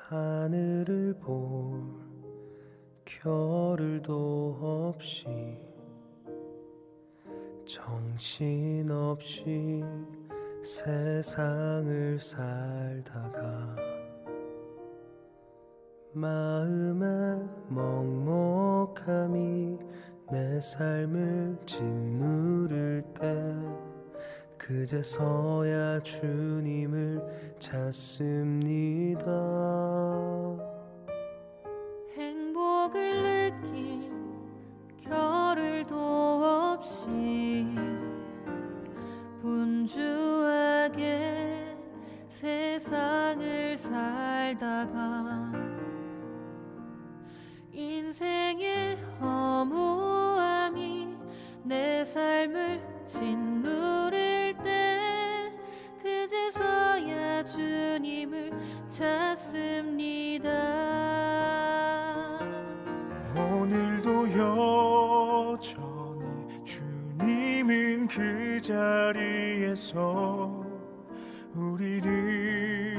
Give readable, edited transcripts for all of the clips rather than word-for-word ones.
하늘을 볼 겨를도 없이 정신없이 세상을 살다가 마음의 먹먹함이 내 삶을 짓누를 때 그제서야 주님을 찾습니다. 행복을 느낄 겨를도 없이 분주하게 세상을 살다가 인생의 허무함이 내 삶을 짓누를 때 그제서야 주님을 찾습니다. 오늘도 여전히 주님은 그 자리에서 우리를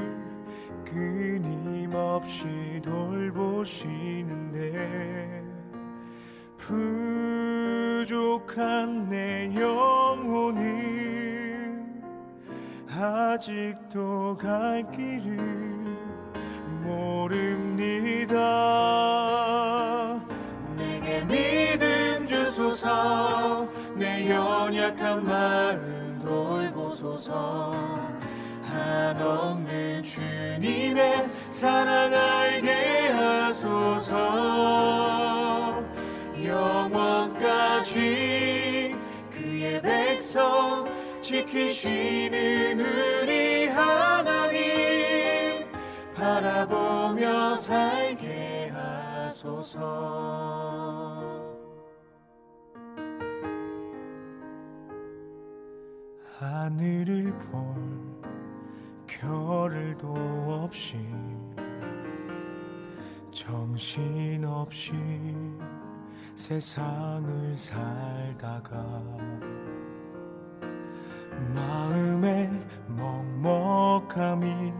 끊임없이 돌보시는데 부족한 내 영혼은 아직도 갈 길을 모릅니다. 내게 믿음 주소서, 내 연약한 마음 돌보소서. 한없는 주님의 사랑 알게 하소서. 영원까지 그의 백성 지키시는 우리 하나님 바라보며 살게 하소서. 하늘을 볼 겨를도 없이 정신없이 세상을 살다가 마음의 먹먹함이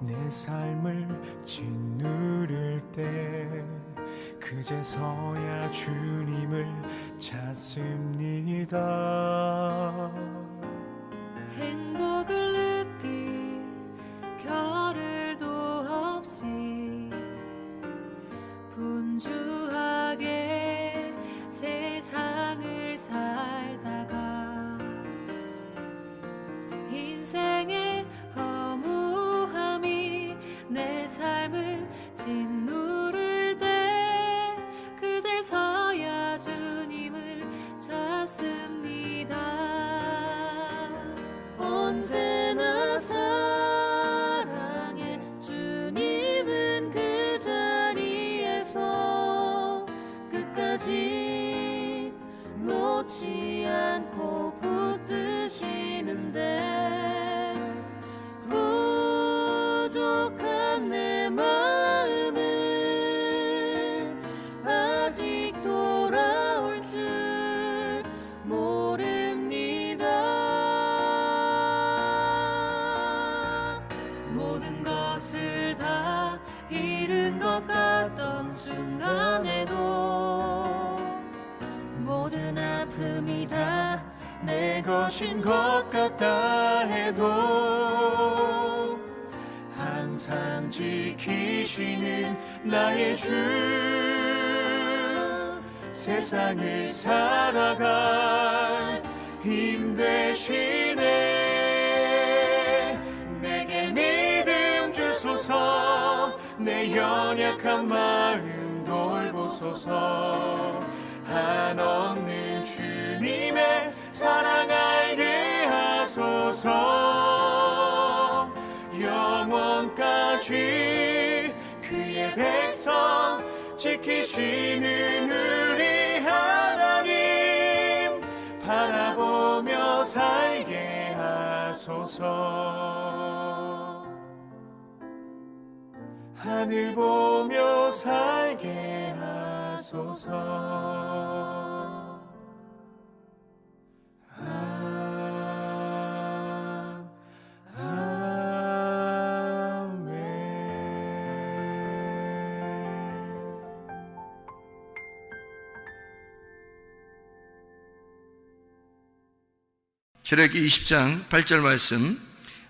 내 삶을 짓누를 때 그제서야 주님을 찾습니다. 행복을 느낄 겨를도 없이 분주하게 세상을 살다가 인생의 허무함이 내 삶을 짓누를 때 그제서야 주님을 찾습니다. 언제나 사랑해 주님은 그 자리에서 끝까지 놓지 않고 붙드시는데 부족한 내 마음은 아직 돌아올 줄 모릅니다. 모든 것을 다 잃은 것 같던 순간에도 모든 아픔이 다 내 것인 것 같다 해도 항상 지키시는 나의 주 세상을 살아갈 힘 되시네. 내게 믿음 주소서, 내 연약한 마음 돌보소서. 한없는 주님의 사랑 알게 하소서. 영원까지 그의 백성 지키시는 우리 하나님 바라보며 살게 하소서. 하늘 보며 살게 하소서. 아멘. 출애굽기 20장 8절 말씀,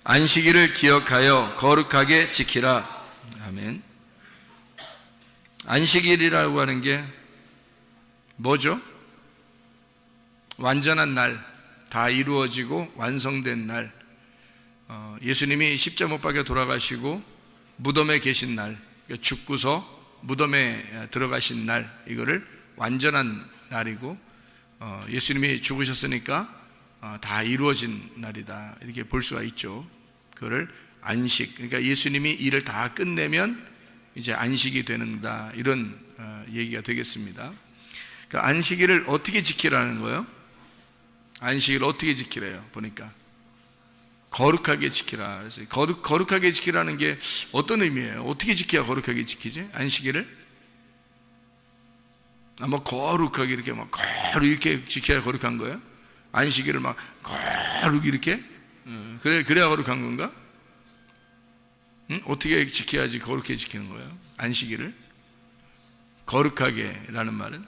안식일을 기억하여 거룩하게 지키라. 아멘. 안식일이라고 하는 게 뭐죠? 완전한 날, 다 이루어지고 완성된 날, 예수님이 십자가 못 박혀 돌아가시고 무덤에 계신 날, 죽고서 무덤에 들어가신 날, 이거를 완전한 날이고, 예수님이 죽으셨으니까 다 이루어진 날이다, 이렇게 볼 수가 있죠. 그거를 안식, 그러니까 예수님이 일을 다 끝내면 이제 안식이 되는다, 이런 얘기가 되겠습니다. 그 안식일을 어떻게 지키라는 거예요? 안식일을 어떻게 지키래요? 보니까 거룩하게 지키라. 그래서 거룩하게 지키라는 게 어떤 의미예요? 어떻게 지켜야 거룩하게 지키지? 안식일을? 뭐 거룩하게 이렇게 막 거룩 이렇게 지켜야 거룩한 거예요? 안식일을 막 거룩 이렇게? 그래야 거룩한 건가? 어떻게 지켜야지 거룩하게 지키는 거예요? 안식일을? 거룩하게라는 말은?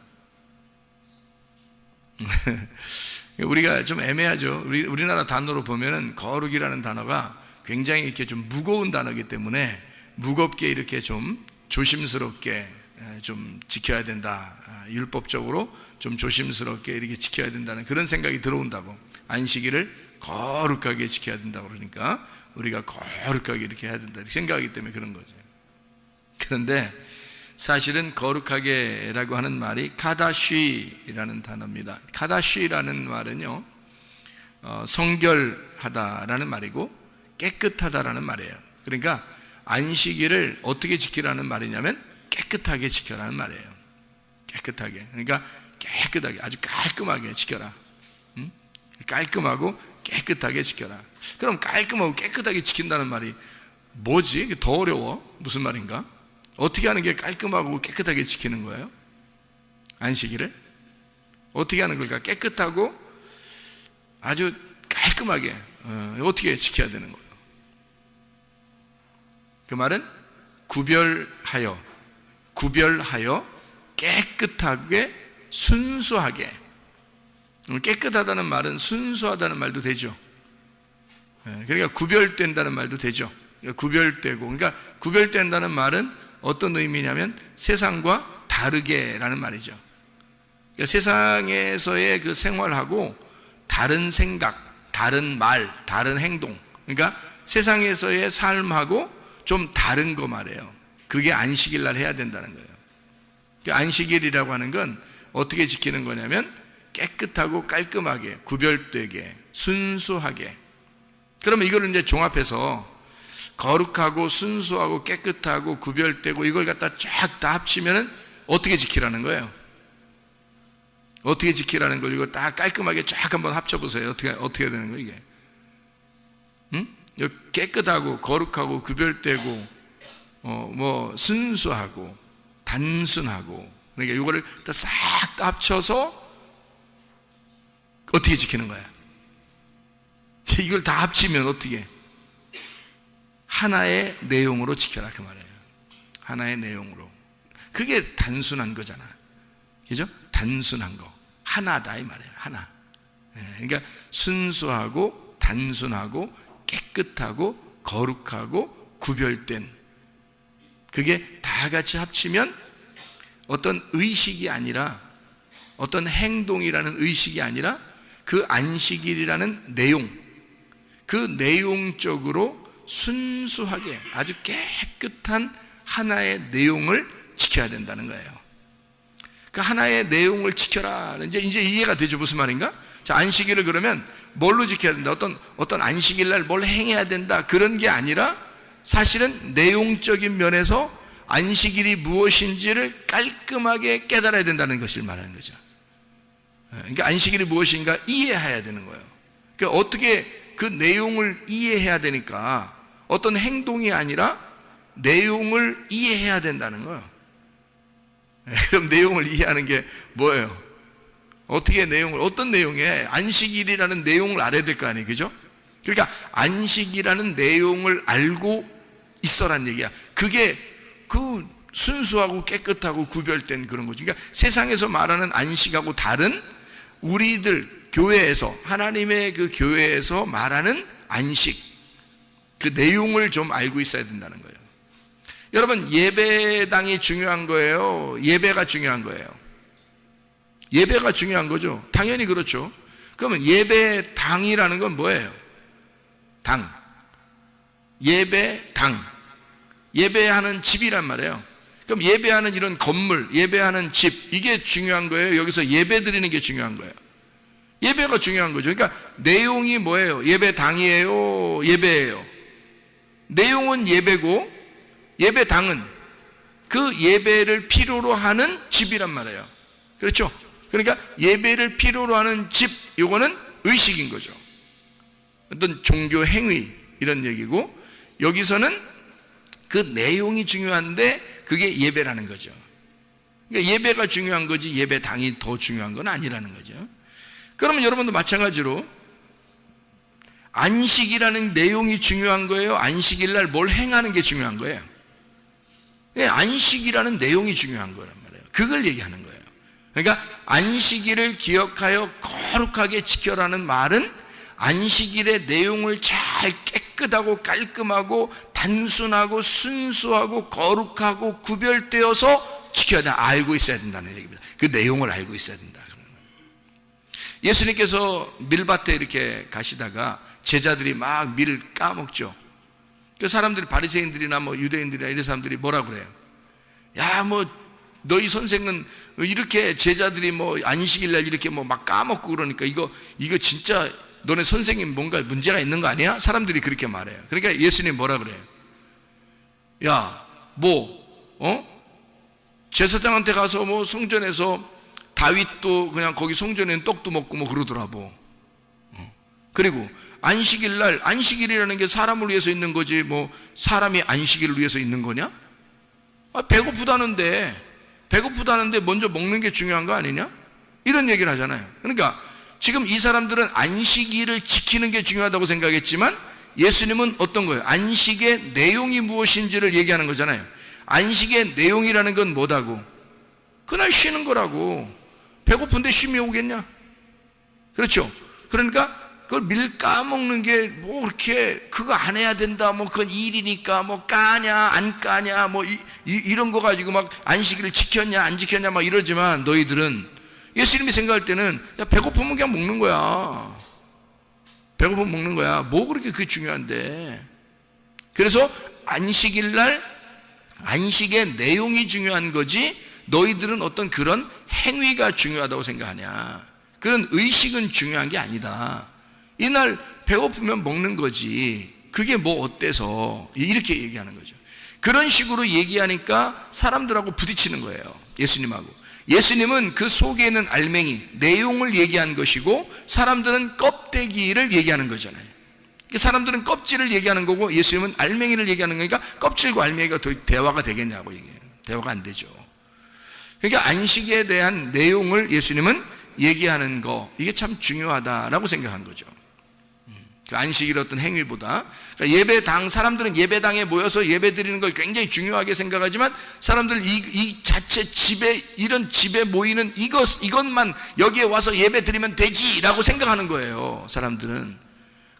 우리가 좀 애매하죠. 우리나라 단어로 보면은 거룩이라는 단어가 굉장히 이렇게 좀 무거운 단어이기 때문에 무겁게 이렇게 좀 조심스럽게 좀 지켜야 된다. 율법적으로 좀 조심스럽게 이렇게 지켜야 된다는 그런 생각이 들어온다고. 안식일을 거룩하게 지켜야 된다고 그러니까 우리가 거룩하게 이렇게 해야 된다 이렇게 생각하기 때문에 그런 거죠. 그런데 사실은 거룩하게라고 하는 말이 카다쉬라는 단어입니다. 카다쉬라는 말은요, 성결하다라는 말이고 깨끗하다라는 말이에요. 그러니까 안식일을 어떻게 지키라는 말이냐면 깨끗하게 지켜라는 말이에요. 깨끗하게. 그러니까 깨끗하게, 아주 깔끔하게 지켜라. 깔끔하고 깨끗하게 지켜라. 그럼 깔끔하고 깨끗하게 지킨다는 말이 뭐지? 더 어려워. 무슨 말인가? 어떻게 하는 게 깔끔하고 깨끗하게 지키는 거예요? 안식일을? 어떻게 하는 걸까? 깨끗하고 아주 깔끔하게 어떻게 지켜야 되는 거예요? 그 말은 구별하여 깨끗하게 순수하게. 깨끗하다는 말은 순수하다는 말도 되죠. 그러니까 구별된다는 말도 되죠. 구별되고, 그러니까 구별된다는 말은 어떤 의미냐면 세상과 다르게라는 말이죠. 그러니까 세상에서의 그 생활하고 다른 생각, 다른 말, 다른 행동, 그러니까 세상에서의 삶하고 좀 다른 거 말이에요. 그게 안식일 날 해야 된다는 거예요. 안식일이라고 하는 건 어떻게 지키는 거냐면 깨끗하고 깔끔하게, 구별되게, 순수하게. 그러면 이거를 이제 종합해서 거룩하고 순수하고 깨끗하고 구별되고 이걸 갖다 쫙 다 합치면은 어떻게 지키라는 거예요? 어떻게 지키라는 걸 이거 딱 깔끔하게 쫙 한번 합쳐보세요. 어떻게 되는 거예요, 이게? 깨끗하고 거룩하고 구별되고 뭐 순수하고 단순하고, 그러니까 이거를 다 싹 다 합쳐서 어떻게 지키는 거야? 이걸 다 합치면 어떻게? 하나의 내용으로 지켜라, 그 말이에요. 하나의 내용으로. 그게 단순한 거잖아. 그죠? 단순한 거. 하나다, 이 말이에요. 하나. 그러니까 순수하고 단순하고 깨끗하고 거룩하고 구별된, 그게 다 같이 합치면 어떤 의식이 아니라, 어떤 행동이라는 의식이 아니라 그 안식일이라는 내용, 그 내용적으로 순수하게 아주 깨끗한 하나의 내용을 지켜야 된다는 거예요. 그 하나의 내용을 지켜라. 이제 이해가 되죠? 무슨 말인가? 자, 안식일을 그러면 뭘로 지켜야 된다? 어떤 안식일 날 뭘 행해야 된다, 그런 게 아니라 사실은 내용적인 면에서 안식일이 무엇인지를 깔끔하게 깨달아야 된다는 것을 말하는 거죠. 그러니까 안식일이 무엇인가 이해해야 되는 거예요. 그러니까 어떻게 그 내용을 이해해야 되니까 어떤 행동이 아니라 내용을 이해해야 된다는 거예요. 그럼 내용을 이해하는 게 뭐예요? 어떻게 내용을, 어떤 내용에 안식일이라는 내용을 알아야 될 거 아니에요, 그죠? 그러니까 안식이라는 내용을 알고 있어란 얘기야. 그게 그 순수하고 깨끗하고 구별된 그런 거죠. 그러니까 세상에서 말하는 안식하고 다른, 우리들 교회에서, 하나님의 그 교회에서 말하는 안식, 그 내용을 좀 알고 있어야 된다는 거예요. 여러분, 예배당이 중요한 거예요? 예배가 중요한 거예요? 예배가 중요한 거죠. 당연히 그렇죠. 그러면 예배당이라는 건 뭐예요? 당. 예배당. 예배하는 집이란 말이에요. 그럼 예배하는 이런 건물, 예배하는 집, 이게 중요한 거예요? 여기서 예배 드리는 게 중요한 거예요? 예배가 중요한 거죠. 그러니까 내용이 뭐예요? 예배당이에요? 예배예요? 내용은 예배고, 예배당은 그 예배를 필요로 하는 집이란 말이에요. 그렇죠? 그러니까 예배를 필요로 하는 집, 요거는 의식인 거죠. 어떤 종교 행위, 이런 얘기고, 여기서는 그 내용이 중요한데 그게 예배라는 거죠. 그러니까 예배가 중요한 거지 예배당이 더 중요한 건 아니라는 거죠. 그러면 여러분도 마찬가지로 안식이라는 내용이 중요한 거예요? 안식일 날 뭘 행하는 게 중요한 거예요? 네, 안식이라는 내용이 중요한 거란 말이에요. 그걸 얘기하는 거예요. 그러니까 안식일을 기억하여 거룩하게 지켜라는 말은 안식일의 내용을 잘 깨끗하고 깔끔하고 단순하고 순수하고 거룩하고 구별되어서 지켜야 돼. 알고 있어야 된다는 얘기입니다. 그 내용을 알고 있어야 된다. 예수님께서 밀밭에 이렇게 가시다가 제자들이 막 밀을 까먹죠. 그 사람들이, 바리새인들이나 뭐 유대인들이나 이런 사람들이 뭐라 그래요? 야, 뭐 너희 선생은 이렇게 제자들이 뭐 안식일날 이렇게 뭐 막 까먹고 그러니까 이거 진짜 너네 선생님 뭔가 문제가 있는 거 아니야? 사람들이 그렇게 말해요. 그러니까 예수님 뭐라 그래요? 야, 제사장한테 가서 뭐 성전에서 다윗도 그냥 거기 성전에는 떡도 먹고 뭐 그러더라 뭐. 그리고 안식일날, 안식일이라는 게 사람을 위해서 있는 거지 뭐 사람이 안식일을 위해서 있는 거냐? 배고프다는데 먼저 먹는 게 중요한 거 아니냐? 이런 얘기를 하잖아요. 그러니까 지금 이 사람들은 안식일을 지키는 게 중요하다고 생각했지만 예수님은 어떤 거예요? 안식의 내용이 무엇인지를 얘기하는 거잖아요. 안식의 내용이라는 건 뭐다고? 그날 쉬는 거라고. 배고픈데 쉼이 오겠냐? 그렇죠? 그러니까 그걸 밀 까먹는 게 뭐 그렇게 그거 안 해야 된다, 뭐 그건 일이니까 뭐 까냐 안 까냐 뭐 이런 거 가지고 막 안식일을 지켰냐 안 지켰냐 막 이러지만, 너희들은 예수님이 생각할 때는 야, 배고프면 그냥 먹는 거야. 배고프면 먹는 거야. 뭐 그렇게 그게 중요한데. 그래서 안식일날 안식의 내용이 중요한 거지 너희들은 어떤 그런 행위가 중요하다고 생각하냐, 그런 의식은 중요한 게 아니다. 이날 배고프면 먹는 거지 그게 뭐 어때서, 이렇게 얘기하는 거죠. 그런 식으로 얘기하니까 사람들하고 부딪히는 거예요. 예수님하고. 예수님은 그 속에 있는 알맹이, 내용을 얘기한 것이고 사람들은 껍데기를 얘기하는 거잖아요. 사람들은 껍질을 얘기하는 거고 예수님은 알맹이를 얘기하는 거니까 껍질과 알맹이가 대화가 되겠냐고 얘기해요. 대화가 안 되죠. 그러니까 안식에 대한 내용을 예수님은 얘기하는 거, 이게 참 중요하다라고 생각한 거죠. 그 안식일 어떤 행위보다. 그러니까 예배당, 사람들은 예배당에 모여서 예배 드리는 걸 굉장히 중요하게 생각하지만 사람들 이 자체 집에, 이런 집에 모이는 이것만 여기에 와서 예배 드리면 되지라고 생각하는 거예요, 사람들은.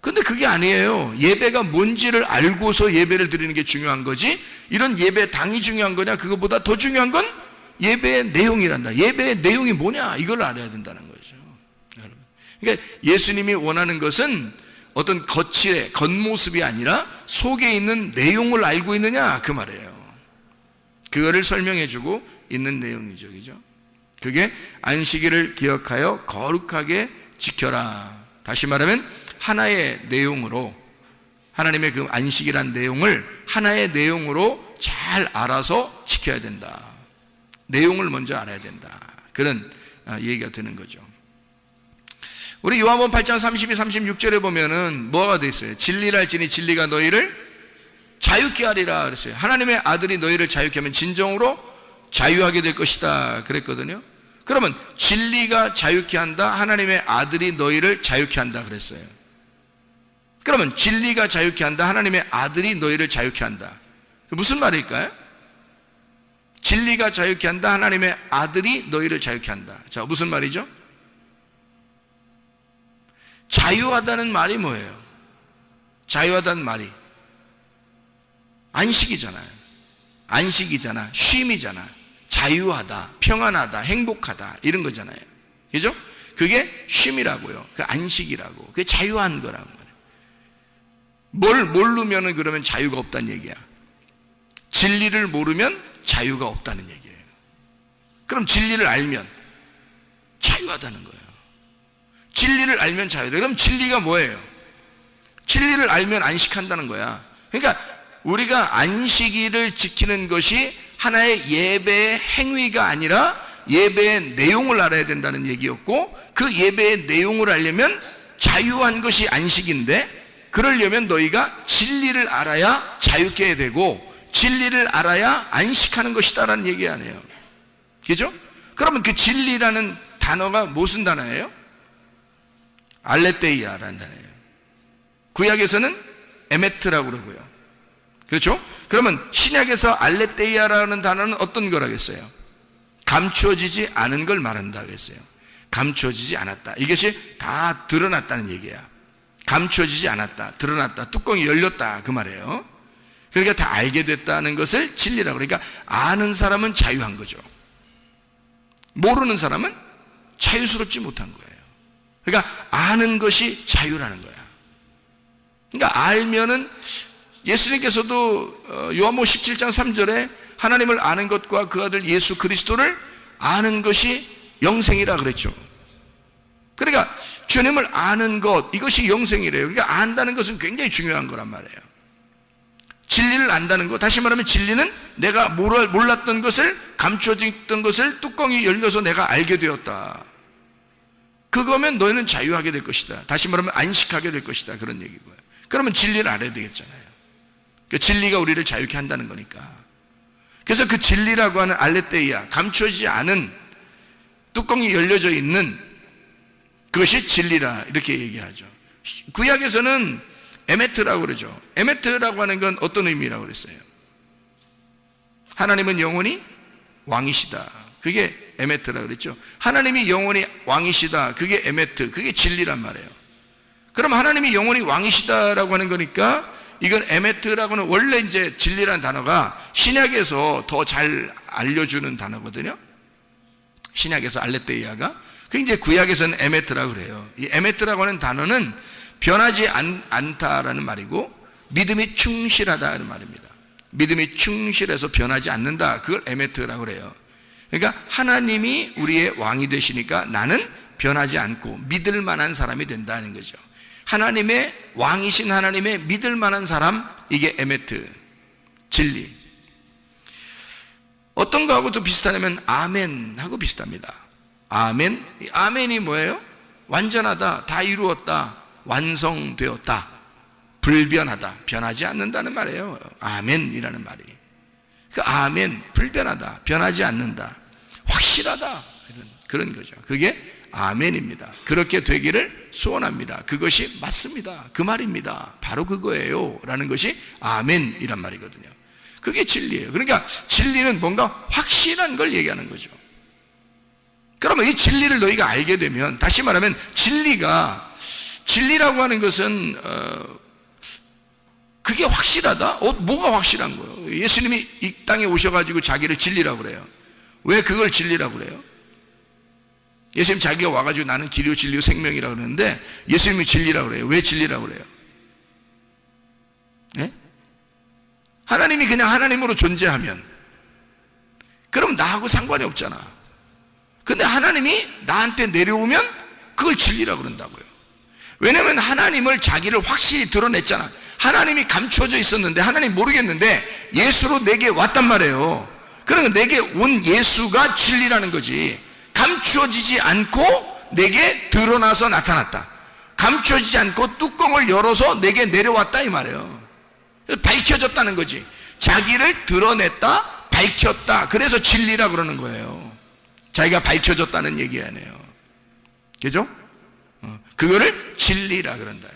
근데 그게 아니에요. 예배가 뭔지를 알고서 예배를 드리는 게 중요한 거지, 이런 예배당이 중요한 거냐, 그것보다 더 중요한 건 예배의 내용이란다. 예배의 내용이 뭐냐, 이걸 알아야 된다는 거죠. 여러분. 그러니까 예수님이 원하는 것은 어떤 겉모습이 아니라 속에 있는 내용을 알고 있느냐, 그 말이에요. 그거를 설명해 주고 있는 내용이죠. 그죠? 그게 안식일을 기억하여 거룩하게 지켜라. 다시 말하면 하나의 내용으로, 하나님의 그 안식이란 내용을 하나의 내용으로 잘 알아서 지켜야 된다. 내용을 먼저 알아야 된다. 그런 얘기가 되는 거죠. 우리 요한복음 8장 32, 36절에 보면은 뭐가 돼 있어요? 진리를 알지니 진리가 너희를 자유케 하리라 그랬어요. 하나님의 아들이 너희를 자유케 하면 진정으로 자유하게 될 것이다 그랬거든요. 그러면 진리가 자유케 한다, 하나님의 아들이 너희를 자유케 한다 그랬어요. 그러면 진리가 자유케 한다, 하나님의 아들이 너희를 자유케 한다. 무슨 말일까요? 진리가 자유케 한다, 하나님의 아들이 너희를 자유케 한다. 자, 무슨 말이죠? 자유하다는 말이 뭐예요? 자유하다는 말이 안식이잖아요. 안식이잖아. 쉼이잖아. 자유하다, 평안하다, 행복하다 이런 거잖아요. 그죠? 그게 쉼이라고요. 그 안식이라고. 그게 자유한 거라고 말이에요. 뭘 모르면은 그러면 자유가 없다는 얘기야. 진리를 모르면 자유가 없다는 얘기예요. 그럼 진리를 알면 자유하다는 거예요. 진리를 알면 자유다. 그럼 진리가 뭐예요? 진리를 알면 안식한다는 거야. 그러니까 우리가 안식일을 지키는 것이 하나의 예배의 행위가 아니라 예배의 내용을 알아야 된다는 얘기였고, 그 예배의 내용을 알려면 자유한 것이 안식인데, 그러려면 너희가 진리를 알아야 자유케 되고 진리를 알아야 안식하는 것이다라는 얘기 아니에요. 그죠? 그러면 그 진리라는 단어가 무슨 단어예요? 알레테이아라는 단어예요. 구약에서는 에메트라고 그러고요. 그렇죠? 그러면 신약에서 알레테이아라는 단어는 어떤 거라겠어요? 감추어지지 않은 걸 말한다고 했어요. 감추어지지 않았다. 이것이 다 드러났다는 얘기야. 감추어지지 않았다, 드러났다, 뚜껑이 열렸다 그 말이에요. 그러니까 다 알게 됐다는 것을 진리라고. 그러니까 아는 사람은 자유한 거죠. 모르는 사람은 자유스럽지 못한 거예요. 그러니까 아는 것이 자유라는 거야. 그러니까 알면은 예수님께서도 요한복음 17장 3절에 하나님을 아는 것과 그 아들 예수 그리스도를 아는 것이 영생이라 그랬죠. 그러니까 주님을 아는 것, 이것이 영생이래요. 그러니까 안다는 것은 굉장히 중요한 거란 말이에요. 진리를 안다는 것, 다시 말하면 진리는 내가 몰랐던 것을, 감춰졌던 것을 뚜껑이 열려서 내가 알게 되었다. 그거면 너희는 자유하게 될 것이다. 다시 말하면 안식하게 될 것이다. 그런 얘기고요. 그러면 진리를 알아야 되겠잖아요. 그 진리가 우리를 자유케 한다는 거니까. 그래서 그 진리라고 하는 알레테이아, 감춰지지 않은 뚜껑이 열려져 있는 그것이 진리라 이렇게 얘기하죠. 구약에서는 에메트라고 그러죠. 에메트라고 하는 건 어떤 의미라고 그랬어요? 하나님은 영원히 왕이시다. 그게 에메트라고 그랬죠. 하나님이 영원히 왕이시다. 그게 에메트, 그게 진리란 말이에요. 그럼 하나님이 영원히 왕이시다라고 하는 거니까 이건 에메트라고는 원래 이제 진리라는 단어가 신약에서 더 잘 알려주는 단어거든요. 신약에서 알레테이아가. 그 이제 구약에서는 에메트라고 그래요. 이 에메트라고 하는 단어는 변하지 않다라는 말이고 믿음이 충실하다는 말입니다. 믿음이 충실해서 변하지 않는다. 그걸 에메트라고 그래요. 그러니까 하나님이 우리의 왕이 되시니까 나는 변하지 않고 믿을 만한 사람이 된다는 거죠. 하나님의 왕이신 하나님의 믿을 만한 사람, 이게 에메트, 진리. 어떤 거하고도 비슷하냐면 아멘하고 비슷합니다. 아멘. 아멘이 뭐예요? 완전하다, 다 이루었다, 완성되었다, 불변하다, 변하지 않는다는 말이에요. 아멘이라는 말이. 그 아멘, 불변하다, 변하지 않는다, 확실하다, 이런 그런 거죠. 그게 아멘입니다. 그렇게 되기를 소원합니다. 그것이 맞습니다. 그 말입니다. 바로 그거예요. 라는 것이 아멘이란 말이거든요. 그게 진리예요. 그러니까 진리는 뭔가 확실한 걸 얘기하는 거죠. 그러면 이 진리를 너희가 알게 되면, 다시 말하면 진리라고 하는 것은 그게 확실하다? 뭐가 확실한 거예요? 예수님이 이 땅에 오셔가지고 자기를 진리라고 그래요. 왜 그걸 진리라고 그래요? 예수님 자기가 와가지고 나는 길이요 진리요 생명이라고 그러는데 예수님이 진리라고 그래요. 왜 진리라고 그래요? 네? 하나님이 그냥 하나님으로 존재하면 그럼 나하고 상관이 없잖아. 근데 하나님이 나한테 내려오면 그걸 진리라고 그런다고요. 왜냐하면 하나님을 자기를 확실히 드러냈잖아. 하나님이 감춰져 있었는데 하나님 모르겠는데 예수로 내게 왔단 말이에요. 그러니까 내게 온 예수가 진리라는 거지. 감추어지지 않고 내게 드러나서 나타났다. 감추어지지 않고 뚜껑을 열어서 내게 내려왔다 이 말이에요. 밝혀졌다는 거지. 자기를 드러냈다, 밝혔다. 그래서 진리라 그러는 거예요. 자기가 밝혀졌다는 얘기 아니에요. 그죠? 그거를 진리라 그런다.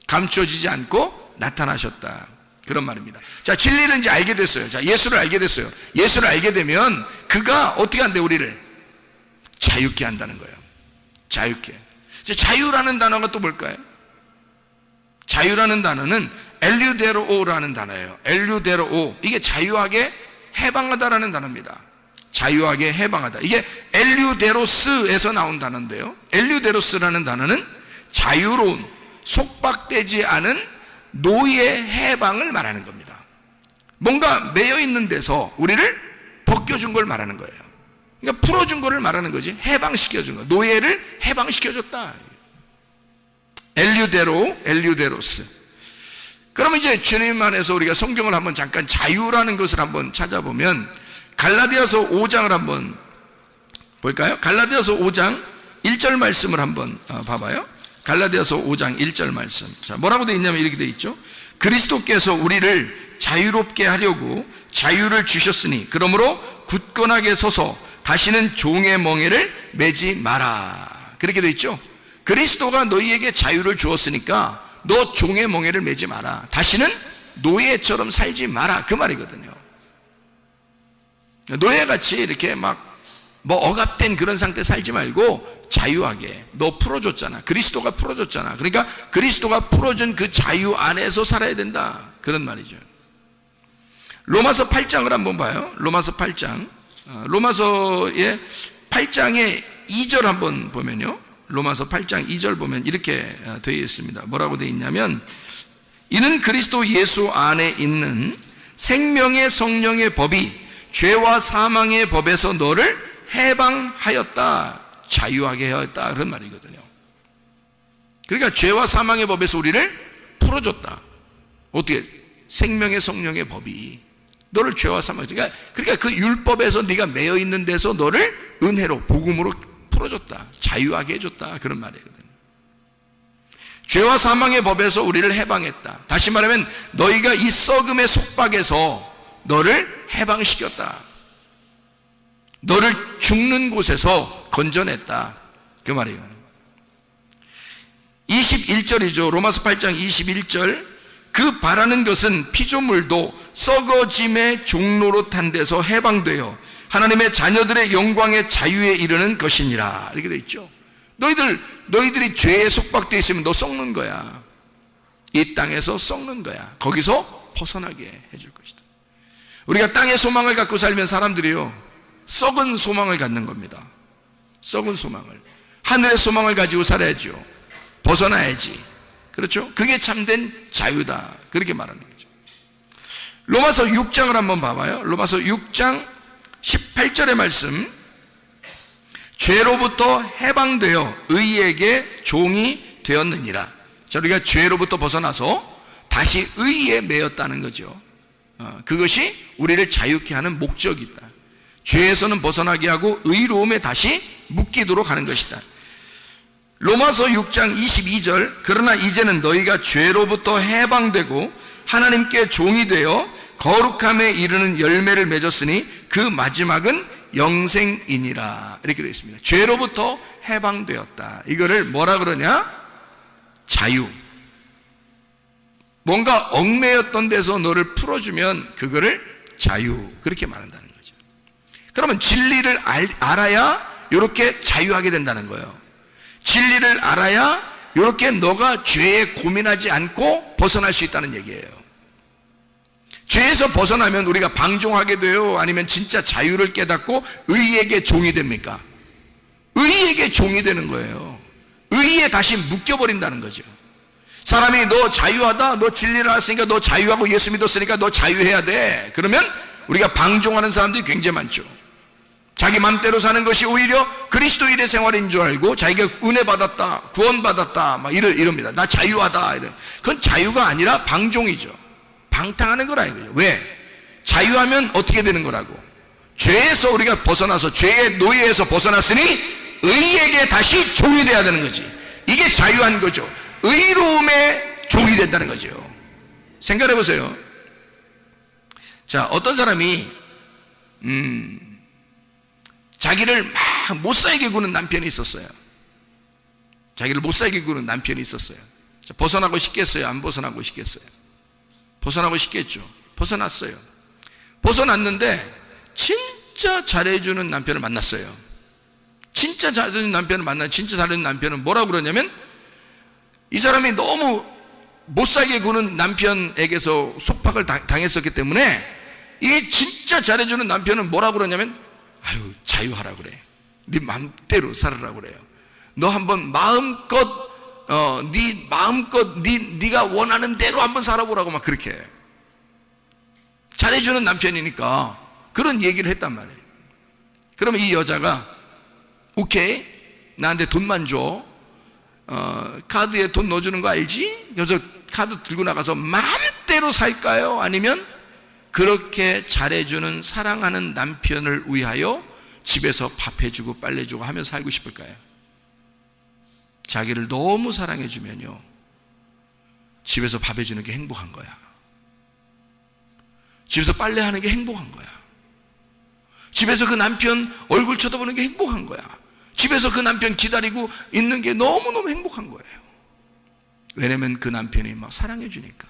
감추어지지 않고 나타나셨다. 그런 말입니다. 자, 진리를 이제 알게 됐어요. 자, 예수를 알게 됐어요. 예수를 알게 되면 그가 어떻게 한대 우리를? 자유케 한다는 거예요. 자유케. 자유라는 단어가 또 뭘까요? 자유라는 단어는 엘류데로오라는 단어예요. 엘류데로오. 이게 자유하게 해방하다라는 단어입니다. 자유하게 해방하다. 이게 엘류데로스에서 나온 단어인데요. 엘류데로스라는 단어는 자유로운, 속박되지 않은 노예 해방을 말하는 겁니다. 뭔가 매여 있는 데서 우리를 벗겨준 걸 말하는 거예요. 그러니까 풀어준 거를 말하는 거지. 해방시켜준 거. 노예를 해방시켜줬다. 엘류데로스. 그러면 이제 주님 안에서 우리가 성경을 한번 잠깐 자유라는 것을 한번 찾아보면 갈라디아서 5장을 한번 볼까요? 갈라디아서 5장 1절 말씀을 한번 봐봐요. 갈라디아서 5장 1절 말씀. 자, 뭐라고 되어 있냐면 이렇게 되어 있죠. 그리스도께서 우리를 자유롭게 하려고 자유를 주셨으니 그러므로 굳건하게 서서 다시는 종의 멍에를 매지 마라. 그렇게 되어 있죠. 그리스도가 너희에게 자유를 주었으니까 너 종의 멍에를 매지 마라. 다시는 노예처럼 살지 마라. 그 말이거든요. 노예같이 이렇게 막 뭐 억압된 그런 상태 살지 말고 자유하게. 너 풀어줬잖아. 그리스도가 풀어줬잖아. 그러니까 그리스도가 풀어준 그 자유 안에서 살아야 된다. 그런 말이죠. 로마서 8장을 한번 봐요. 로마서 8장. 로마서의 8장의 2절 한번 보면요. 로마서 8장 2절 보면 이렇게 되어 있습니다. 뭐라고 되어 있냐면 이는 그리스도 예수 안에 있는 생명의 성령의 법이 죄와 사망의 법에서 너를 해방하였다. 자유하게 하였다. 그런 말이거든요. 그러니까 죄와 사망의 법에서 우리를 풀어줬다. 어떻게? 생명의 성령의 법이 너를 죄와 사망. 그러니까 그 율법에서 네가 매여 있는 데서 너를 은혜로 복음으로 풀어줬다. 자유하게 해줬다. 그런 말이거든요. 죄와 사망의 법에서 우리를 해방했다. 다시 말하면 너희가 이 썩음의 속박에서 너를 해방시켰다. 너를 죽는 곳에서 건져냈다. 그 말이에요. 21절이죠. 로마서 8장 21절. 그 바라는 것은 피조물도 썩어짐의 종로로 탄 데서 해방되어 하나님의 자녀들의 영광의 자유에 이르는 것이니라. 이렇게 돼 있죠. 너희들이 죄에 속박되어 있으면 너 썩는 거야. 이 땅에서 썩는 거야. 거기서 벗어나게 해줄 것이다. 우리가 땅의 소망을 갖고 살면 사람들이요, 썩은 소망을 갖는 겁니다. 썩은 소망을. 하늘의 소망을 가지고 살아야죠. 벗어나야지. 그렇죠? 그게 참된 자유다. 그렇게 말하는 거죠. 로마서 6장을 한번 봐봐요. 로마서 6장 18절의 말씀. 죄로부터 해방되어 의에게 종이 되었느니라. 자, 우리가 죄로부터 벗어나서 다시 의에 매였다는 거죠. 그것이 우리를 자유케 하는 목적이다. 죄에서는 벗어나게 하고 의로움에 다시 묶이도록 하는 것이다. 로마서 6장 22절. 그러나 이제는 너희가 죄로부터 해방되고 하나님께 종이 되어 거룩함에 이르는 열매를 맺었으니 그 마지막은 영생이니라. 이렇게 되어 있습니다. 죄로부터 해방되었다. 이거를 뭐라 그러냐? 자유. 뭔가 얽매였던 데서 너를 풀어주면 그거를 자유. 그렇게 말한다는 거죠. 그러면 진리를 알아야 이렇게 자유하게 된다는 거예요. 진리를 알아야 이렇게 너가 죄에 고민하지 않고 벗어날 수 있다는 얘기예요. 죄에서 벗어나면 우리가 방종하게 돼요? 아니면 진짜 자유를 깨닫고 의에게 종이 됩니까? 의에게 종이 되는 거예요. 의에 다시 묶여버린다는 거죠. 사람이 너 자유하다, 너 진리를 알았으니까 너 자유하고 예수 믿었으니까 너 자유해야 돼. 그러면 우리가 방종하는 사람들이 굉장히 많죠. 자기 맘대로 사는 것이 오히려 그리스도인의 생활인 줄 알고 자기가 은혜 받았다, 구원 받았다 막 이럽니다. 나 자유하다. 그건 자유가 아니라 방종이죠. 방탕하는 거라는 거죠. 왜? 자유하면 어떻게 되는 거라고? 죄에서 우리가 벗어나서 죄의 노예에서 벗어났으니 의에게 다시 종이 돼야 되는 거지. 이게 자유한 거죠. 의로움의 종이 된다는 거죠. 생각해 보세요. 자, 어떤 사람이 자기를 막 못 살게 구는 남편이 있었어요. 자기를 못 살게 구는 남편이 있었어요. 자, 벗어나고 싶겠어요? 안 벗어나고 싶겠어요? 벗어나고 싶겠죠. 벗어났어요. 벗어났는데 진짜 잘해주는 남편을 만났어요. 진짜 잘해주는 남편을 만나 진짜 잘해주는 남편은 뭐라고 그러냐면 이 사람이 너무 못살게 구는 남편에게서 속박을 당했었기 때문에 이게 진짜 잘해주는 남편은 뭐라고 그러냐면 아유 자유하라 그래. 네 마음대로 살아라 그래요. 너 한번 마음껏 네 마음껏 네가 원하는 대로 한번 살아보라고 막 그렇게 해. 잘해주는 남편이니까 그런 얘기를 했단 말이에요. 그러면 이 여자가 오케이 나한테 돈만 줘. 카드에 돈 넣어주는 거 알지? 그래서 카드 들고 나가서 마음대로 살까요? 아니면 그렇게 잘해주는 사랑하는 남편을 위하여 집에서 밥 해주고 빨래주고 하며 살고 싶을까요? 자기를 너무 사랑해주면요 집에서 밥 해주는 게 행복한 거야. 집에서 빨래하는 게 행복한 거야. 집에서 그 남편 얼굴 쳐다보는 게 행복한 거야. 집에서 그 남편 기다리고 있는 게 너무너무 행복한 거예요. 왜냐면 그 남편이 막 사랑해 주니까.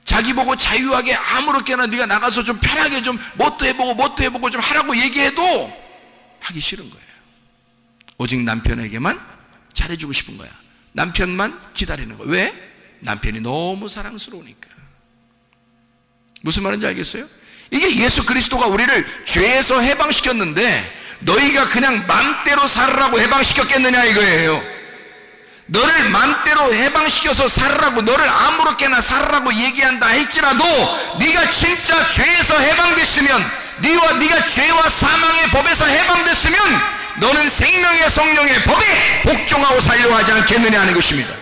자기 보고 자유하게 아무렇게나 네가 나가서 좀 편하게 좀 뭣도 해보고 좀 하라고 얘기해도 하기 싫은 거예요. 오직 남편에게만 잘해주고 싶은 거야. 남편만 기다리는 거야. 왜? 남편이 너무 사랑스러우니까. 무슨 말인지 알겠어요? 이게 예수 그리스도가 우리를 죄에서 해방시켰는데 너희가 그냥 맘대로 살으라고 해방시켰겠느냐 이거예요. 너를 맘대로 해방시켜서 살으라고, 너를 아무렇게나 살으라고 얘기한다 할지라도 네가 진짜 죄에서 해방됐으면, 네가 죄와 사망의 법에서 해방됐으면 너는 생명의 성령의 법에 복종하고 살려고 하지 않겠느냐 하는 것입니다.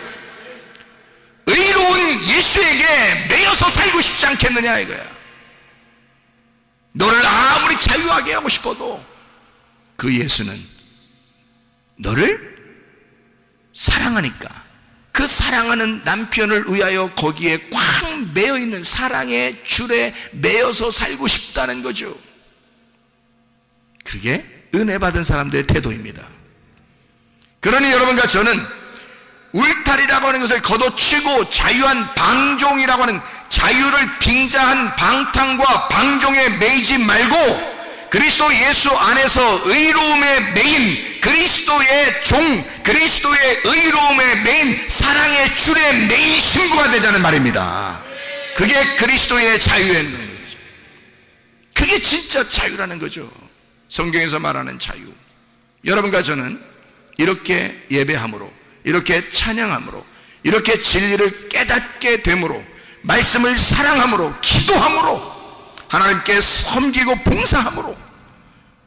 의로운 예수에게 매여서 살고 싶지 않겠느냐 이거야. 너를 아무리 자유하게 하고 싶어도 그 예수는 너를 사랑하니까 그 사랑하는 남편을 위하여 거기에 꽉 매여있는 사랑의 줄에 매여서 살고 싶다는 거죠. 그게 은혜 받은 사람들의 태도입니다. 그러니 여러분과 저는 울타리라고 하는 것을 걷어치고 자유한 방종이라고 하는 자유를 빙자한 방탕과 방종에 매이지 말고 그리스도 예수 안에서 의로움에 매인 그리스도의 종, 그리스도의 의로움에 매인 사랑의 줄에 매인 신부가 되자는 말입니다. 그게 그리스도의 자유의 거죠. 그게 진짜 자유라는 거죠. 성경에서 말하는 자유. 여러분과 저는 이렇게 예배함으로, 이렇게 찬양함으로, 이렇게 진리를 깨닫게 됨으로, 말씀을 사랑함으로, 기도함으로, 하나님께 섬기고 봉사함으로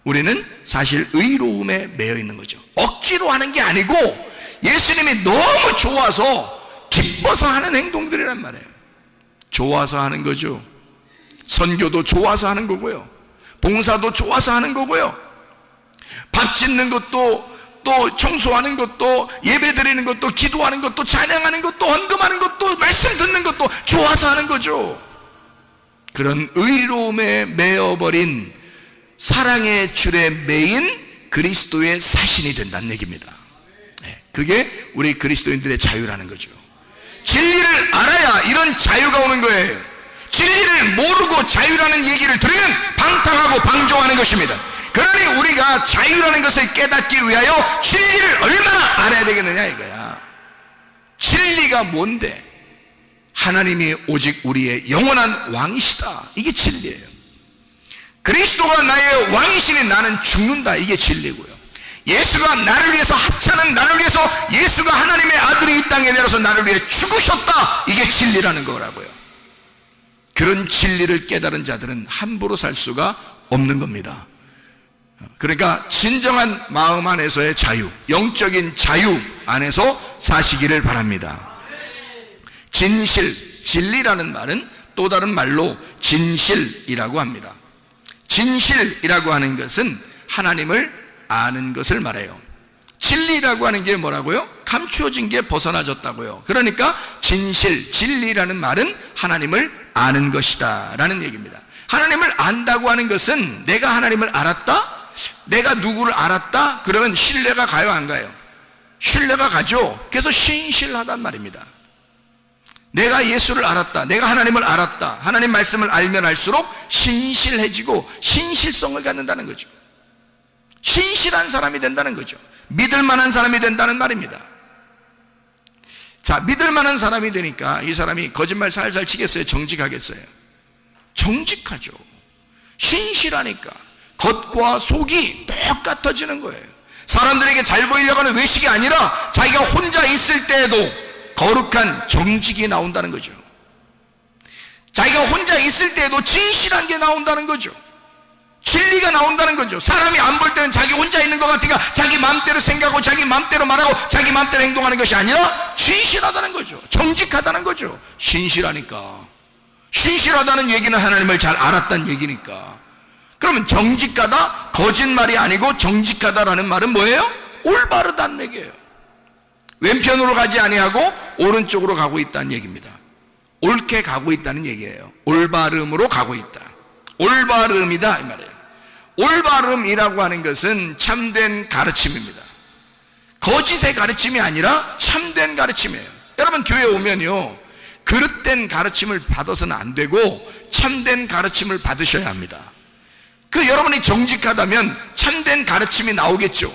우리는 사실 의로움에 매여 있는 거죠. 억지로 하는 게 아니고 예수님이 너무 좋아서 기뻐서 하는 행동들이란 말이에요. 좋아서 하는 거죠. 선교도 좋아서 하는 거고요, 봉사도 좋아서 하는 거고요, 밥 짓는 것도, 또 청소하는 것도, 예배 드리는 것도, 기도하는 것도, 찬양하는 것도, 헌금하는 것도, 말씀 듣는 것도 좋아서 하는 거죠. 그런 의로움에 매여버린 사랑의 줄에 매인 그리스도의 사신이 된다는 얘기입니다. 그게 우리 그리스도인들의 자유라는 거죠. 진리를 알아야 이런 자유가 오는 거예요. 진리를 모르고 자유라는 얘기를 들으면 방탕하고 방종하는 것입니다. 그러니 우리가 자유라는 것을 깨닫기 위하여 진리를 얼마나 알아야 되겠느냐 이거야. 진리가 뭔데? 하나님이 오직 우리의 영원한 왕이시다. 이게 진리예요. 그리스도가 나의 왕이시니 나는 죽는다. 이게 진리고요. 예수가 나를 위해서 하찮은 나를 위해서 예수가 하나님의 아들이 이 땅에 내려서 나를 위해 죽으셨다. 이게 진리라는 거라고요. 그런 진리를 깨달은 자들은 함부로 살 수가 없는 겁니다. 그러니까 진정한 마음 안에서의 자유, 영적인 자유 안에서 사시기를 바랍니다. 진실, 진리라는 말은 또 다른 말로 진실이라고 합니다. 진실이라고 하는 것은 하나님을 아는 것을 말해요. 진리라고 하는 게 뭐라고요? 감추어진 게 벗어나졌다고요. 그러니까 진실, 진리라는 말은 하나님을 아는 것이다 라는 얘기입니다. 하나님을 안다고 하는 것은 내가 하나님을 알았다? 내가 누구를 알았다? 그러면 신뢰가 가요 안 가요? 신뢰가 가죠. 그래서 신실하단 말입니다. 내가 예수를 알았다, 내가 하나님을 알았다, 하나님 말씀을 알면 알수록 신실해지고 신실성을 갖는다는 거죠. 신실한 사람이 된다는 거죠. 믿을 만한 사람이 된다는 말입니다. 자, 믿을 만한 사람이 되니까 이 사람이 거짓말 살살 치겠어요? 정직하겠어요? 정직하죠. 신실하니까 겉과 속이 똑같아지는 거예요. 사람들에게 잘 보이려고 하는 외식이 아니라 자기가 혼자 있을 때에도 거룩한 정직이 나온다는 거죠. 자기가 혼자 있을 때에도 진실한 게 나온다는 거죠. 진리가 나온다는 거죠. 사람이 안 볼 때는 자기 혼자 있는 것 같으니까 자기 마음대로 생각하고 자기 마음대로 말하고 자기 마음대로 행동하는 것이 아니라 진실하다는 거죠. 정직하다는 거죠. 신실하니까. 신실하다는 얘기는 하나님을 잘 알았다는 얘기니까. 그러면 정직하다, 거짓말이 아니고 정직하다라는 말은 뭐예요? 올바르다는 얘기예요. 왼편으로 가지 아니하고 오른쪽으로 가고 있다는 얘기입니다. 옳게 가고 있다는 얘기예요. 올바름으로 가고 있다. 올바름이다 이 말이에요. 올바름이라고 하는 것은 참된 가르침입니다. 거짓의 가르침이 아니라 참된 가르침이에요. 여러분 교회에 오면요, 그릇된 가르침을 받아서는 안 되고 참된 가르침을 받으셔야 합니다. 여러분이 정직하다면 참된 가르침이 나오겠죠.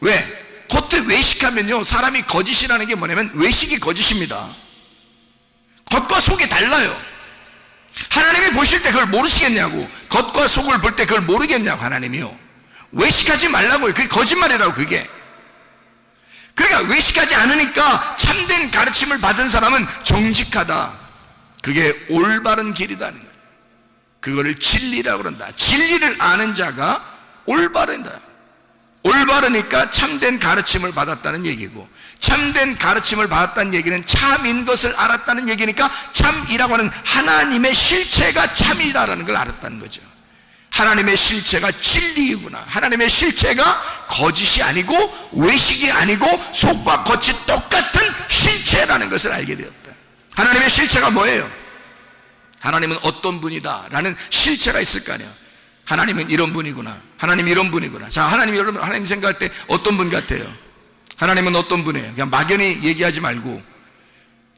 왜? 겉에 외식하면요, 사람이 거짓이라는 게 뭐냐면 외식이 거짓입니다. 겉과 속이 달라요. 하나님이 보실 때 그걸 모르시겠냐고. 겉과 속을 볼 때 그걸 모르겠냐고. 하나님이요, 외식하지 말라고요. 그게 거짓말이라고. 그게 그러니까 외식하지 않으니까 참된 가르침을 받은 사람은 정직하다, 그게 올바른 길이다는 거예요. 그거를 진리라고 그런다. 진리를 아는 자가 올바른다. 올바르니까 참된 가르침을 받았다는 얘기고, 참된 가르침을 받았다는 얘기는 참인 것을 알았다는 얘기니까 참이라고 하는 하나님의 실체가 참이라는 걸 알았다는 거죠. 하나님의 실체가 진리이구나. 하나님의 실체가 거짓이 아니고 외식이 아니고 속과 겉이 똑같은 실체라는 것을 알게 되었다. 하나님의 실체가 뭐예요? 하나님은 어떤 분이다 라는 실체가 있을 거 아니에요. 하나님은 이런 분이구나. 하나님 이런 분이구나. 자, 하나님, 여러분 하나님 생각할 때 어떤 분 같아요? 하나님은 어떤 분이에요? 그냥 막연히 얘기하지 말고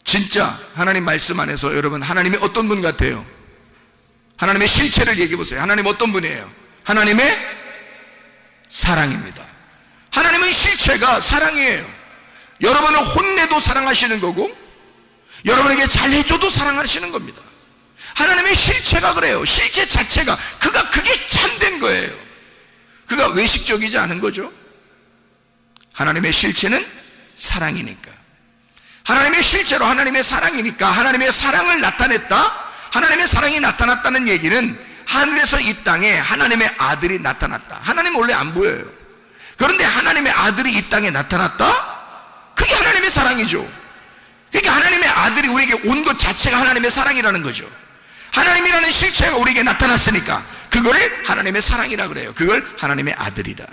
진짜 하나님 말씀 안에서 여러분 하나님이 어떤 분 같아요? 하나님의 실체를 얘기해 보세요. 하나님 어떤 분이에요? 하나님의 사랑입니다. 하나님의 실체가 사랑이에요. 여러분을 혼내도 사랑하시는 거고 여러분에게 잘해줘도 사랑하시는 겁니다. 하나님의 실체가 그래요. 실체 자체가 그게 참된 거예요. 그가 외식적이지 않은 거죠. 하나님의 실체는 사랑이니까. 하나님의 실체로 하나님의 사랑이니까 하나님의 사랑을 나타냈다. 하나님의 사랑이 나타났다는 얘기는 하늘에서 이 땅에 하나님의 아들이 나타났다. 하나님 원래 안 보여요. 그런데 하나님의 아들이 이 땅에 나타났다? 그게 하나님의 사랑이죠. 그러니까 하나님의 아들이 우리에게 온 것 자체가 하나님의 사랑이라는 거죠. 하나님이라는 실체가 우리에게 나타났으니까 그거를 하나님의 사랑이라 그래요. 그걸 하나님의 아들이다.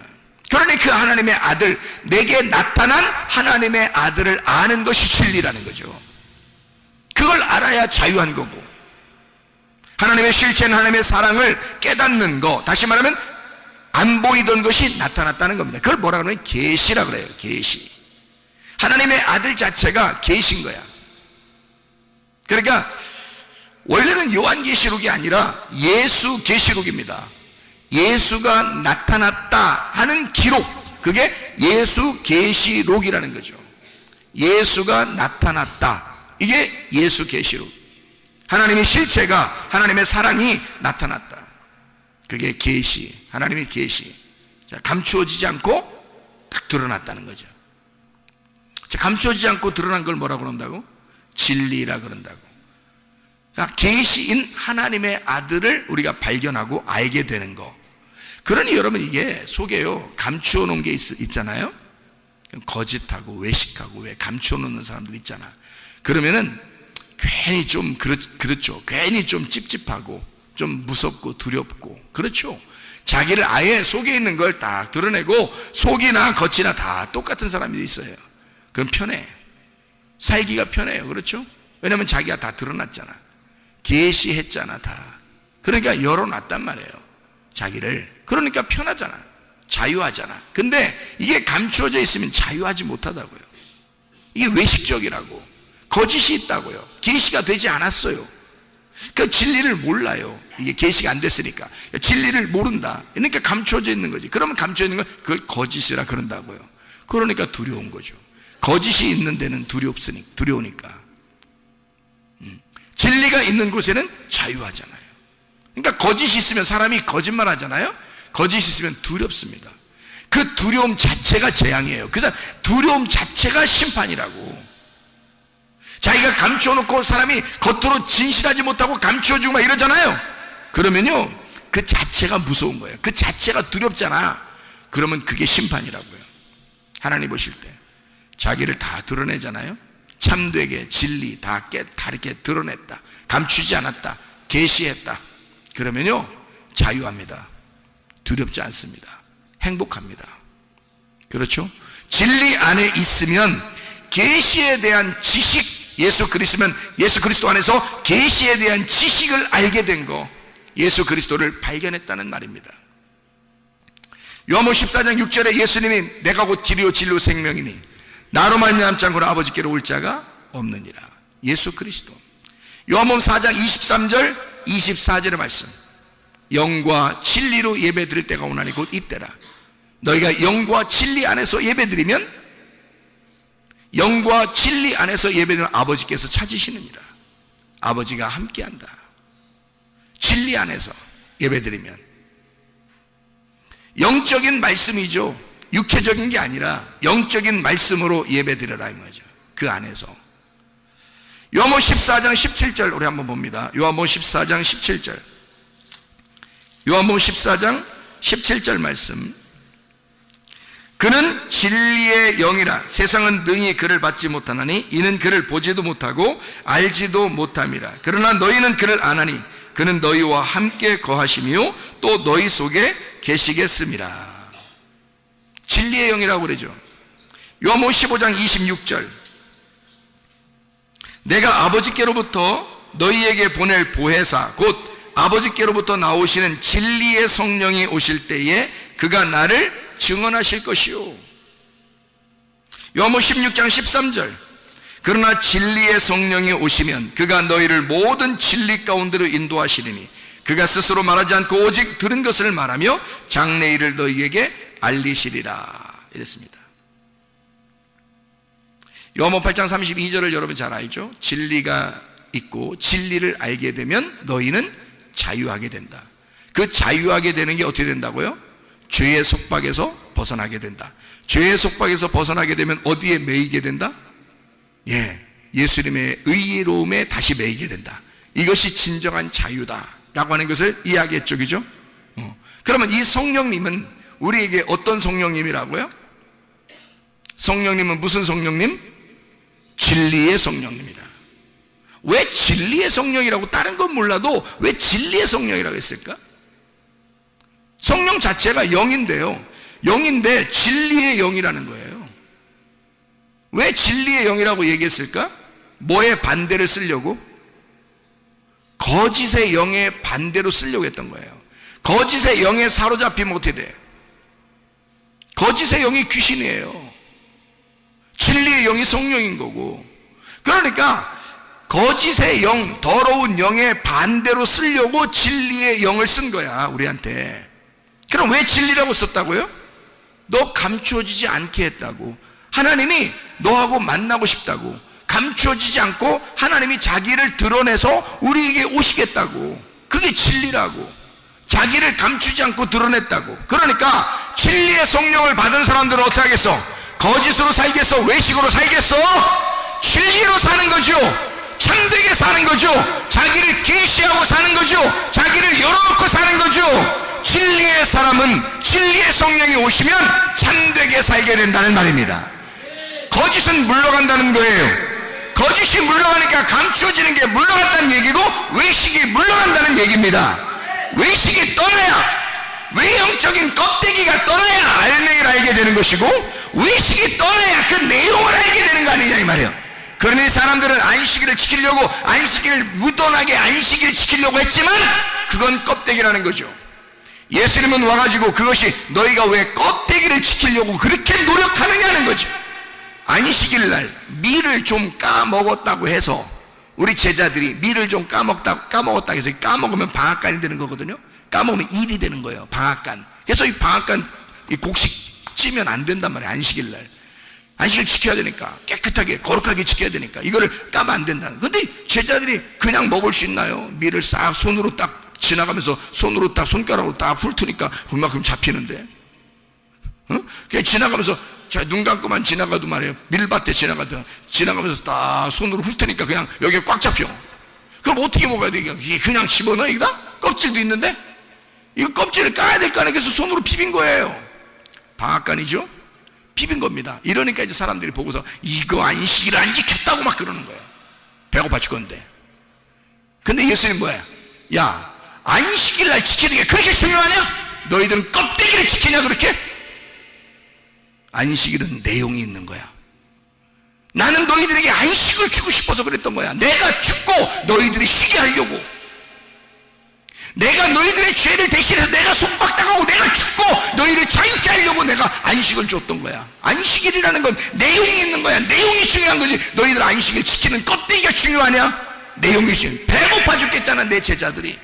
그러니 그 하나님의 아들, 내게 나타난 하나님의 아들을 아는 것이 진리라는 거죠. 그걸 알아야 자유한 거고, 하나님의 실체는 하나님의 사랑을 깨닫는 거, 다시 말하면 안 보이던 것이 나타났다는 겁니다. 그걸 뭐라 그러면 계시라 그래요. 계시. 하나님의 아들 자체가 계신 거야. 그러니까 원래는 요한계시록이 아니라 예수 계시록입니다. 예수가 나타났다 하는 기록, 그게 예수 계시록이라는 거죠. 예수가 나타났다, 이게 예수 계시록. 하나님의 실체가, 하나님의 사랑이 나타났다, 그게 계시, 하나님의 계시. 감추어지지 않고 딱 드러났다는 거죠. 감추어지지 않고 드러난 걸 뭐라고 그런다고? 진리라 그런다고. 그러니까 계시인 하나님의 아들을 우리가 발견하고 알게 되는 거. 그러니 여러분 이게 속에요 감추어 놓은 게 있잖아요. 거짓하고 외식하고 왜 감추어 놓는 사람들 있잖아. 그러면은 괜히 좀 그렇죠. 괜히 좀 찝찝하고 좀 무섭고 두렵고, 그렇죠. 자기를 아예 속에 있는 걸 딱 드러내고 속이나 겉이나 다 똑같은 사람이 있어요. 그럼 편해. 살기가 편해요. 그렇죠. 왜냐면 자기가 다 드러났잖아. 계시했잖아 다. 그러니까 열어놨단 말이에요 자기를. 그러니까 편하잖아. 자유하잖아. 근데 이게 감추어져 있으면 자유하지 못하다고요. 이게 외식적이라고, 거짓이 있다고요. 계시가 되지 않았어요. 그 진리를 몰라요. 이게 계시가 안 됐으니까 진리를 모른다. 그러니까 감춰져 있는 거지. 그러면 감춰져 있는 건 그걸 거짓이라 그런다고요. 그러니까 두려운 거죠. 거짓이 있는 데는 두려우니까. 진리가 있는 곳에는 자유하잖아요. 그러니까 거짓이 있으면 사람이 거짓말 하잖아요. 거짓이 있으면 두렵습니다. 그 두려움 자체가 재앙이에요. 그 두려움 자체가 심판이라고. 자기가 감춰놓고 사람이 겉으로 진실하지 못하고 감춰주고 막 이러잖아요. 그러면요, 그 자체가 무서운 거예요. 그 자체가 두렵잖아. 그러면 그게 심판이라고요. 하나님 보실 때 자기를 다 드러내잖아요. 참되게 진리 다 이렇게 드러냈다, 감추지 않았다, 계시했다. 그러면요, 자유합니다. 두렵지 않습니다. 행복합니다. 그렇죠? 진리 안에 있으면 계시에 대한 지식, 예수 그리스도면 예수 그리스도 안에서 계시에 대한 지식을 알게 된 거, 예수 그리스도를 발견했다는 말입니다. 요한복음 14장 6절에 예수님이 내가 곧 길이요 진리요 생명이니 나로 말미암지 않고는 아버지께로 올 자가 없느니라. 예수 그리스도. 요한복음 4장 23절 24절의 말씀, 영과 진리로 예배드릴 때가 오나니 곧 이때라. 너희가 영과 진리 안에서 예배드리면, 영과 진리 안에서 예배드리면 아버지께서 찾으시느니라. 아버지가 함께한다. 진리 안에서 예배드리면 영적인 말씀이죠. 육체적인 게 아니라 영적인 말씀으로 예배드려라 이 말이죠. 그 안에서. 요한복음 14장 17절 우리 한번 봅니다. 요한복음 14장 17절. 요한복음 14장 17절 말씀. 그는 진리의 영이라. 세상은 능히 그를 받지 못하나니 이는 그를 보지도 못하고 알지도 못함이라. 그러나 너희는 그를 아나니 그는 너희와 함께 거하시며 또 너희 속에 계시겠음이라. 진리의 영이라고 그러죠. 요한복음 15장 26절. 내가 아버지께로부터 너희에게 보낼 보혜사 곧 아버지께로부터 나오시는 진리의 성령이 오실 때에 그가 나를 증언하실 것이요. 요한복음 16장 13절. 그러나 진리의 성령이 오시면 그가 너희를 모든 진리 가운데로 인도하시리니 그가 스스로 말하지 않고 오직 들은 것을 말하며 장래일을 너희에게 알리시리라. 이랬습니다. 요한복음 8장 32절을 여러분 잘 알죠? 진리가 있고 진리를 알게 되면 너희는 자유하게 된다. 그 자유하게 되는 게 어떻게 된다고요? 죄의 속박에서 벗어나게 된다. 죄의 속박에서 벗어나게 되면 어디에 매이게 된다? 예수님의 의로움에 다시 매이게 된다. 이것이 진정한 자유다라고 하는 것을 이야기했죠. 그죠? 그러면 이 성령님은 우리에게 어떤 성령님이라고요? 성령님은 무슨 성령님? 진리의 성령님이다. 왜 진리의 성령이라고, 다른 건 몰라도 왜 진리의 성령이라고 했을까? 성령 자체가 영인데요, 영인데 진리의 영이라는 거예요. 왜 진리의 영이라고 얘기했을까? 뭐의 반대를 쓰려고? 거짓의 영의 반대로 쓰려고 했던 거예요. 거짓의 영에 사로잡히면 어떻게 돼요? 거짓의 영이 귀신이에요. 진리의 영이 성령인 거고. 그러니까 거짓의 영, 더러운 영의 반대로 쓰려고 진리의 영을 쓴 거야, 우리한테. 그럼 왜 진리라고 썼다고요? 너 감추어지지 않게 했다고. 하나님이 너하고 만나고 싶다고. 감추어지지 않고 하나님이 자기를 드러내서 우리에게 오시겠다고. 그게 진리라고. 자기를 감추지 않고 드러냈다고. 그러니까 진리의 성령을 받은 사람들은 어떻게 하겠어? 거짓으로 살겠어? 외식으로 살겠어? 진리로 사는 거죠. 참되게 사는 거죠. 자기를 계시하고 사는 거죠. 자기를 열어놓고 사는 거죠. 진리의 사람은 진리의 성령이 오시면 참되게 살게 된다는 말입니다. 거짓은 물러간다는 거예요. 거짓이 물러가니까 감추어지는 게 물러간다는 얘기고, 외식이 물러간다는 얘기입니다. 외식이 떠나야, 외형적인 껍데기가 떠나야 알맹이를 알게 되는 것이고, 외식이 떠나야 그 내용을 알게 되는 거 아니냐 이 말이에요. 그러니 사람들은 안식일을 지키려고, 안식일을 무던하게 안식일을 지키려고 했지만 그건 껍데기라는 거죠. 예수님은 와가지고 그것이 너희가 왜 껍데기를 지키려고 그렇게 노력하느냐는 거죠. 안식일 날 밀을 좀 까먹었다고 해서 우리 제자들이 밀을 좀 까먹었다 해서 까먹으면 방앗간이 되는 거거든요. 까먹으면 일이 되는 거예요. 방앗간. 그래서 이 방앗간 이 곡식 찌면 안 된단 말이에요. 안식일 날. 안식일 지켜야 되니까 깨끗하게 거룩하게 지켜야 되니까 이거를 까면 안 된다는. 근데 제자들이 그냥 먹을 수 있나요? 밀을 싹 손으로 딱 지나가면서 손으로 딱 손가락으로 딱 훑으니까 그만큼 잡히는데, 그냥 지나가면서 눈 감고만 지나가도 말이에요. 밀밭에 지나가면서 딱 손으로 훑으니까 그냥 여기에 꽉 잡혀. 그럼 어떻게 먹어야 돼? 이게 그냥 집어넣어 여기다? 껍질도 있는데 이거 껍질을 까야 될 거 아니에요. 그래서 손으로 비빈 거예요. 방앗간이죠. 비빈 겁니다. 이러니까 이제 사람들이 보고서 이거 안식일을 안 지켰다고 막 그러는 거예요. 배고파 죽었는데. 근데 예수님 뭐야? 야, 안식일 날 지키는 게 그렇게 중요하냐? 너희들은 껍데기를 지키냐 그렇게? 안식일은 내용이 있는 거야. 나는 너희들에게 안식을 주고 싶어서 그랬던 거야. 내가 죽고 너희들이 쉬게 하려고. 내가 너희들의 죄를 대신해서 내가 속박당하고 내가 죽고 너희를 자유케 하려고 내가 안식을 줬던 거야. 안식일이라는 건 내용이 있는 거야. 내용이 중요한 거지. 너희들 안식일 지키는 껍데기가 중요하냐? 내용이 중요해. 배고파 죽겠잖아. 내 제자들이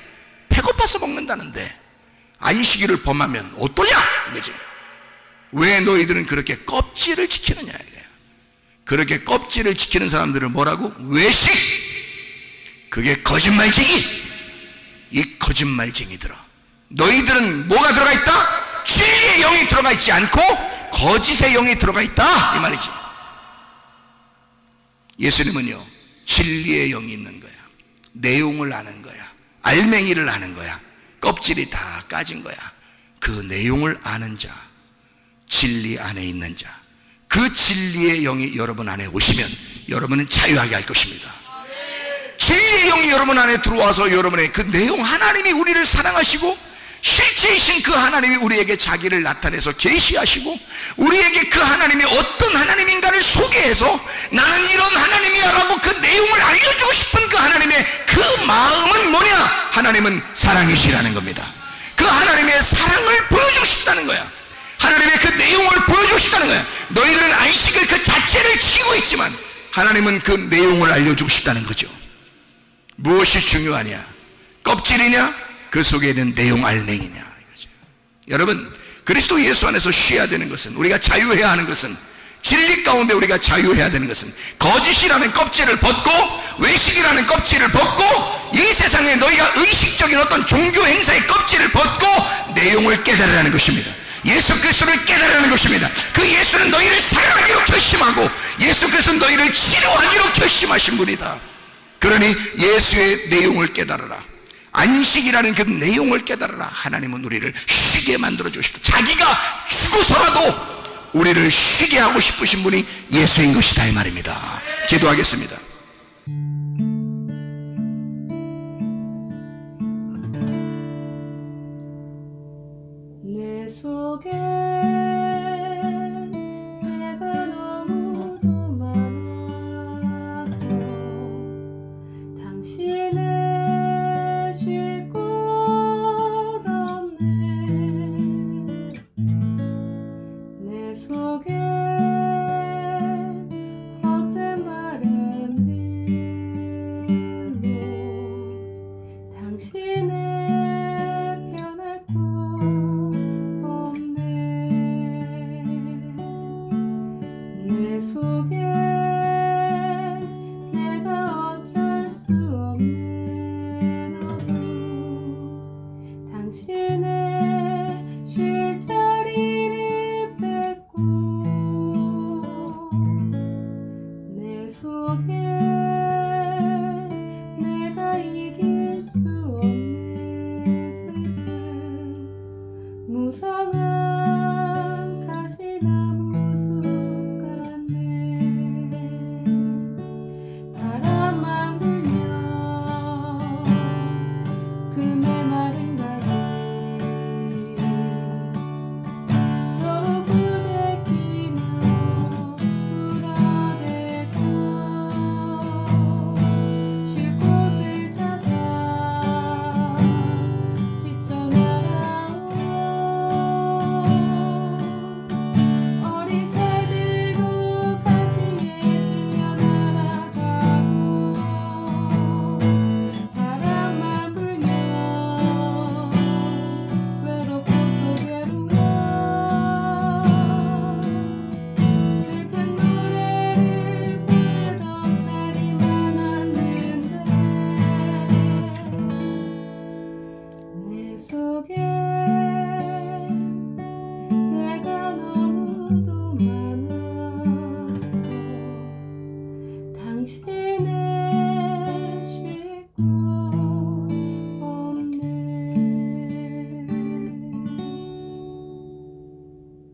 배고파서 먹는다는데 안식일을 범하면 어떠냐 이거지. 왜 너희들은 그렇게 껍질을 지키느냐 이거야. 그렇게 껍질을 지키는 사람들을 뭐라고? 외식. 그게 거짓말쟁이. 이 거짓말쟁이들아, 너희들은 뭐가 들어가 있다? 진리의 영이 들어가 있지 않고 거짓의 영이 들어가 있다 이 말이지. 예수님은요 진리의 영이 있는 거야. 내용을 아는 거야. 알맹이를 아는 거야. 껍질이 다 까진 거야. 그 내용을 아는 자, 진리 안에 있는 자, 그 진리의 영이 여러분 안에 오시면 여러분은 자유하게 할 것입니다. 진리의 영이 여러분 안에 들어와서 여러분의 그 내용, 하나님이 우리를 사랑하시고 실제이신 그 하나님이 우리에게 자기를 나타내서 계시하시고 우리에게 그 하나님이 어떤 하나님인가를 소개해서 나는 이런 하나님이야 라고 그 내용을 알려주고 싶은 그 하나님의 그 마음은 뭐냐? 하나님은 사랑이시라는 겁니다. 그 하나님의 사랑을 보여주고 싶다는 거야. 하나님의 그 내용을 보여주고 싶다는 거야. 너희들은 안식을 그 자체를 지키고 있지만 하나님은 그 내용을 알려주고 싶다는 거죠. 무엇이 중요하냐? 껍질이냐? 그 속에 있는 내용 알맹이냐 이거죠. 여러분, 그리스도 예수 안에서 쉬어야 되는 것은, 우리가 자유해야 하는 것은, 진리 가운데 우리가 자유해야 되는 것은 거짓이라는 껍질을 벗고 외식이라는 껍질을 벗고 이 세상에 너희가 의식적인 어떤 종교 행사의 껍질을 벗고 내용을 깨달으라는 것입니다. 예수 그리스도를 깨달으라는 것입니다. 그 예수는 너희를 사랑하기로 결심하고 예수 그리스도는 너희를 치료하기로 결심하신 분이다. 그러니 예수의 내용을 깨달으라. 안식이라는 그 내용을 깨달으라. 하나님은 우리를 쉬게 만들어 주십니다. 자기가 죽어서라도 우리를 쉬게 하고 싶으신 분이 예수인 것이다 이 말입니다. 기도하겠습니다. 내 속에 내가 너무도 많아서 당신을 쉴 곳 없네. 내 속에 헛된 바램들로 당신을 편할 곳 없네. 내 속에 내가 어쩔 수 없는 어둠, 당신의 쉴 자리를 뺏고 내 속에 내가 이길 수 없는 슬픔, 무성한